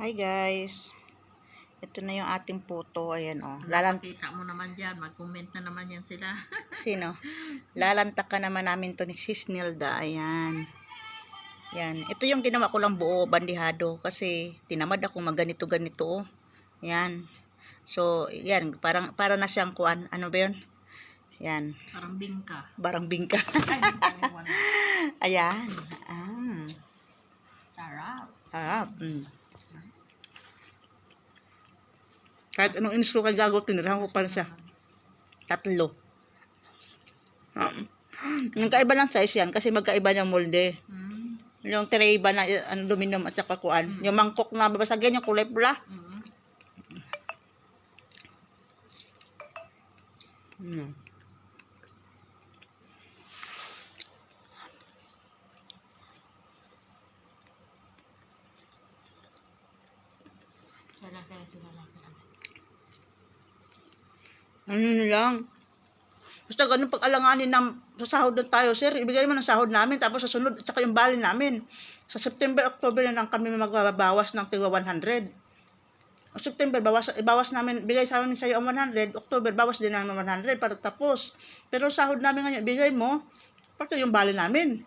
Hi guys. Ito na yung ating photo. Ayan o. Kita mo naman dyan. Mag-comment na naman yan sila. Sino? Lalantakan naman namin to ni Sis Nilda. Ayan. Yan. Ito yung ginawa ko lang buo, bandihado. Kasi tinamad ako magganito-ganito. Yan. So, yan. Para na siyang kuan. Ano ba yun? Yan. Parang bingka. Barang bingka. Ayan. Sarap. Harap. Kahit anong in-screw kay gago, tinirahan ko pa rin siya. 3. Yung kaiba ng size yan, kasi magkaiba ng molde. Yung tray ba na aluminum at saka kuan. Yung mangkok na babasagyan, yung kulay pula. Ano lang. Basta ganun pag-alanganin ng sa sahod na tayo, sir, ibigay mo ng sahod namin, tapos sa sunod, at saka yung bali namin. Sa September, October na lang kami magbabawas ng tiwa 100. September, bawas namin, bigay sa amin sa'yo ang 100, October, bawas din namin 100 para tapos. Pero sahod namin ngayon, ibigay mo, pati yung bali namin.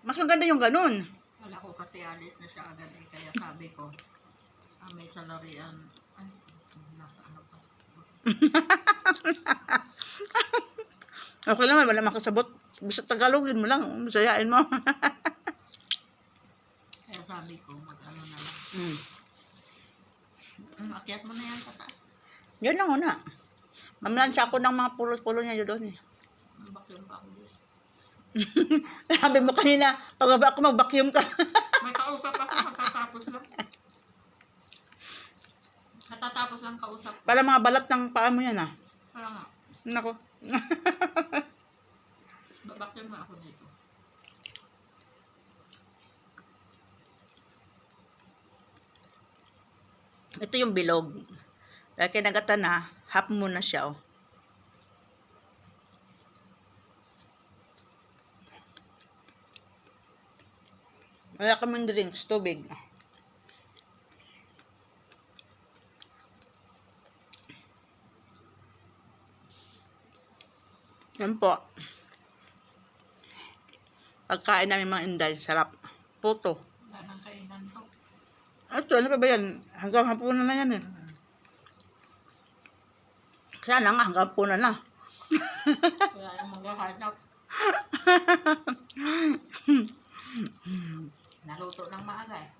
Mas maganda yung ganun. Wala ko kasi alis na siya agad eh, kaya sabi ko, may salarian, ay, nasa ano pa. Okay lang, wala makasabot. Basta Tagalogin mo lang, masayain mo. Kaya sabi ko, mag-ano na lang. Akyat mo na yan sa taas. Yan lang una. Mamlansya ako ng mga pulo-pulo niya doon eh. Mag-vacuum pa ako dito. Sabi mo kanina, pagbaba ako mag-vacuum ka. May kausap ako, katatapos lang. Katatapos lang kausap. Para mga balat ng paa mo yan ah. Wala nga. Nako. Babakyam nga ako dito. Ito yung bilog. Dahil kinagata na, half mo na siya oh. Wala kaming drinks, tubig. Yan po. Pagkain namin mga Inday, sarap. Puto. Wala nang kainan to. Ito, ano pa ba yan? Hanggang hapunan na yan eh. Sana nga, hanggang hapunan na. Wala yung maghahanap. Naluto ng maaga eh.